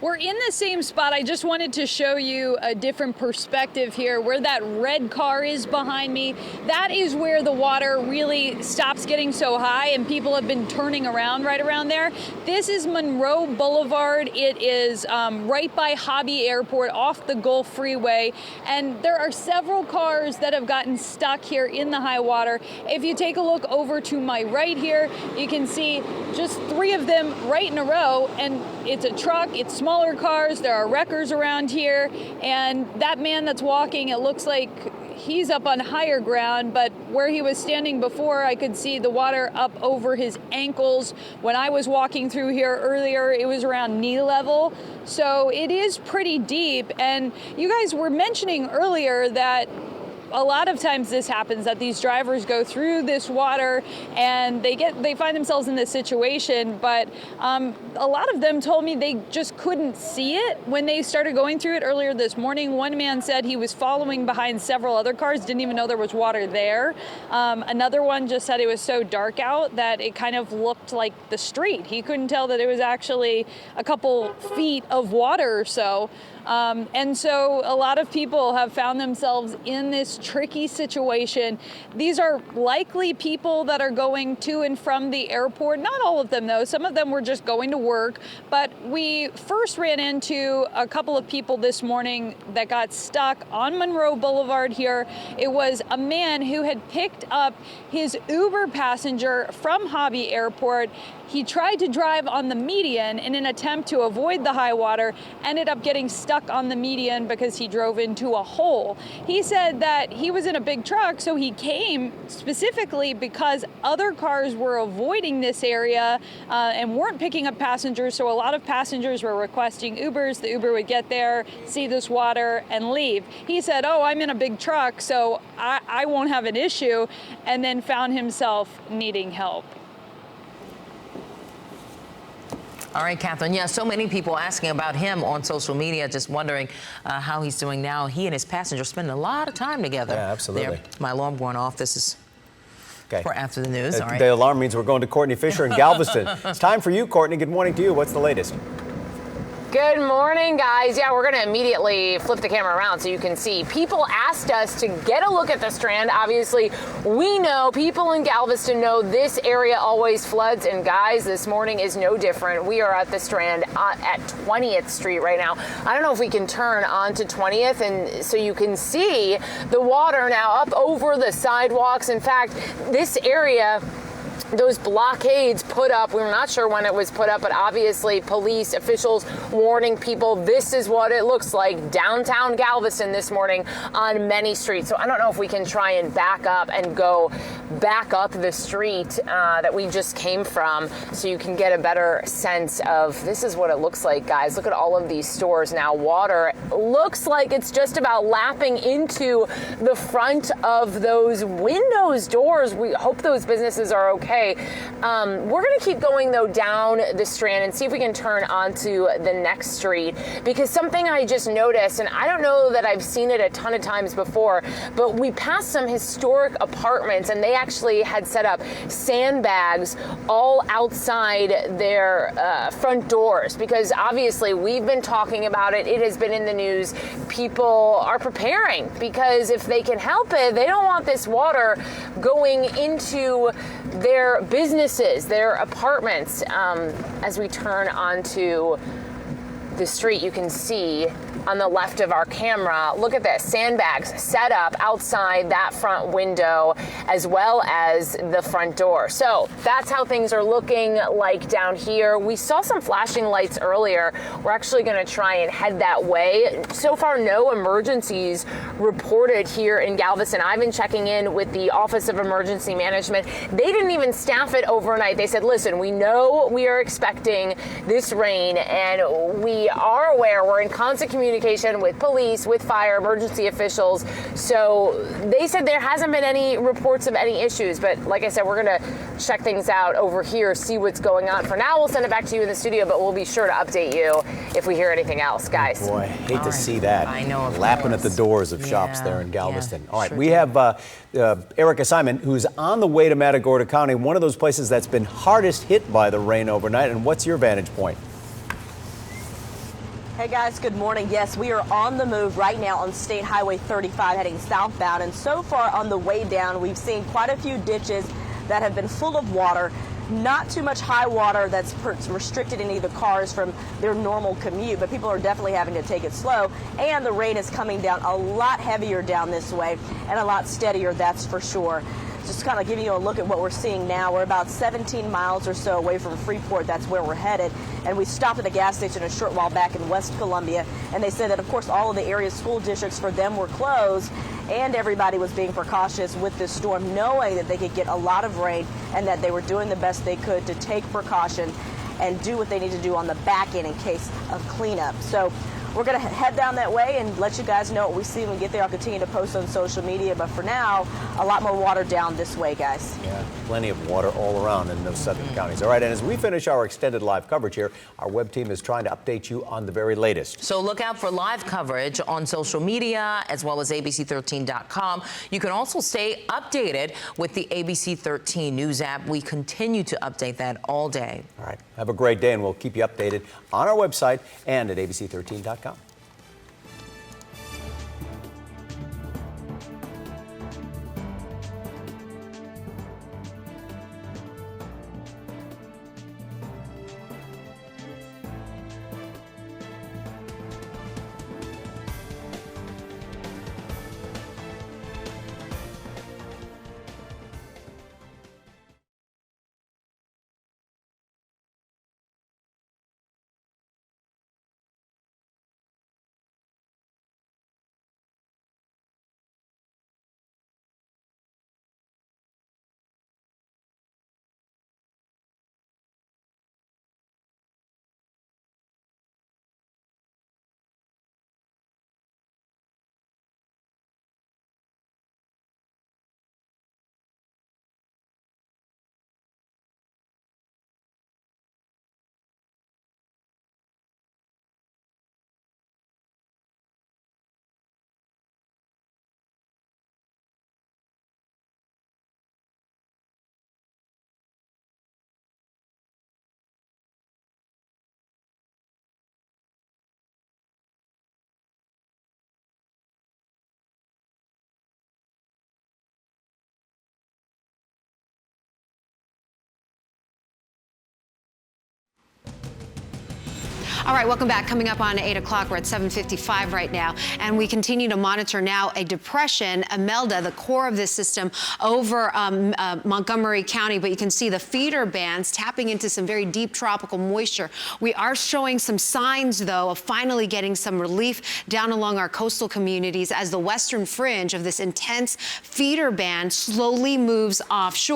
We're in the same spot. I just wanted to show you a different perspective here. Where that red car is behind me, that is where the water really stops getting so high and people have been turning around right around there. This is Monroe Boulevard. It is right by Hobby Airport off the Gulf Freeway. And there are several cars that have gotten stuck here in the high water. If you take a look over to my right here, you can see just 3 of them right in a row. And it's a truck, it's smaller cars, there are wreckers around here, and that man that's walking, it looks like he's up on higher ground, but where he was standing before, I could see the water up over his ankles. When I was walking through here earlier, it was around knee level, so it is pretty deep. And you guys were mentioning earlier that a lot of times this happens, that these drivers go through this water and they find themselves in this situation, but a lot of them told me they just couldn't see it when they started going through it earlier this morning. One man said he was following behind several other cars, didn't even know there was water there. Another one just said it was so dark out that it kind of looked like the street. He couldn't tell that it was actually a couple feet of water or so. And so a lot of people have found themselves in this tricky situation. These are likely people that are going to and from the airport. Not all of them, though. Some of them were just going to work. But we first ran into a couple of people this morning that got stuck on Monroe Boulevard here. It was a man who had picked up his Uber passenger from Hobby Airport. He tried to drive on the median in an attempt to avoid the high water, ended up getting stuck on the median because he drove into a hole. He said that he was in a big truck, so he came specifically because other cars were avoiding this area and weren't picking up passengers, so a lot of passengers were requesting Ubers. The Uber would get there, see this water, and leave. He said, oh, I'm in a big truck, so I won't have an issue, and then found himself needing help. All right, Catherine. Yeah, so many people asking about him on social media, just wondering how he's doing now. He and his passenger spending a lot of time together. Yeah, absolutely. There, my alarm going off. This is for after the news. All right. The alarm means we're going to Courtney Fisher in Galveston. It's time for you, Courtney. Good morning to you. What's the latest? Good morning, guys. Yeah, we're going to immediately flip the camera around so you can see. People asked us to get a look at the Strand. Obviously, we know, people in Galveston know this area always floods. And guys, this morning is no different. We are at the Strand at 20th Street right now. I don't know if we can turn onto 20th and so you can see the water now up over the sidewalks. In fact, this area, those blockades put up, we're not sure when it was put up, but obviously police officials warning people this is what it looks like downtown Galveston this morning on many streets. So I don't know if we can try and back up and go back up the street that we just came from so you can get a better sense of this is what it looks like, guys. Look at all of these stores now. Water looks like it's just about lapping into the front of those windows, doors. We hope those businesses are okay. We're going to keep going, though, down the Strand and see if we can turn onto the next street, because something I just noticed, and I don't know that I've seen it a ton of times before, but we passed some historic apartments and they actually had set up sandbags all outside their front doors, because obviously we've been talking about it. It has been in the news. People are preparing because if they can help it, they don't want this water going into their businesses, their apartments. As we turn onto the street, you can see on the left of our camera, look at this, sandbags set up outside that front window as well as the front door. So that's how things are looking like down here. We saw some flashing lights earlier. We're actually going to try and head that way. So far, no emergencies reported here in Galveston. I've been checking in with the Office of Emergency Management. They didn't even staff it overnight. They said, listen, we know we are expecting this rain, and we are aware, we're in constant communication with police, with fire, emergency officials. So they said there hasn't been any reports of any issues. But like I said, we're going to check things out over here, see what's going on. For now, we'll send it back to you in the studio, but we'll be sure to update you if we hear anything else, guys. Boy, I hate to see that. I know. Lapping at the doors of shops there in Galveston. Yeah, All right, sure we have Erica Simon, who's on the way to Matagorda County, one of those places that's been hardest hit by the rain overnight. And what's your vantage point? Hey guys, good morning. Yes, we are on the move right now on State Highway 35 heading southbound, and so far on the way down we've seen quite a few ditches that have been full of water. Not too much high water that's restricted any of the cars from their normal commute, but people are definitely having to take it slow, and the rain is coming down a lot heavier down this way and a lot steadier, that's for sure. Just kind of giving you a look at what we're seeing now. We're about 17 miles or so away from Freeport. That's where we're headed. And we stopped at a gas station a short while back in West Columbia. And they said that, of course, all of the area's school districts for them were closed. And everybody was being precautious with this storm, knowing that they could get a lot of rain and that they were doing the best they could to take precaution and do what they need to do on the back end in case of cleanup. So we're going to head down that way and let you guys know what we see when we get there. I'll continue to post on social media, but for now, a lot more water down this way, guys. Yeah, plenty of water all around in those southern counties. All right, and as we finish our extended live coverage here, our web team is trying to update you on the very latest. So look out for live coverage on social media as well as abc13.com. You can also stay updated with the ABC 13 News app. We continue to update that all day. All right, have a great day, and we'll keep you updated on our website and at abc13.com. All right, welcome back. Coming up on 8 o'clock, we're at 7:55 right now, and we continue to monitor now a depression, Imelda, the core of this system over Montgomery County, but you can see the feeder bands tapping into some very deep tropical moisture. We are showing some signs, though, of finally getting some relief down along our coastal communities as the western fringe of this intense feeder band slowly moves offshore.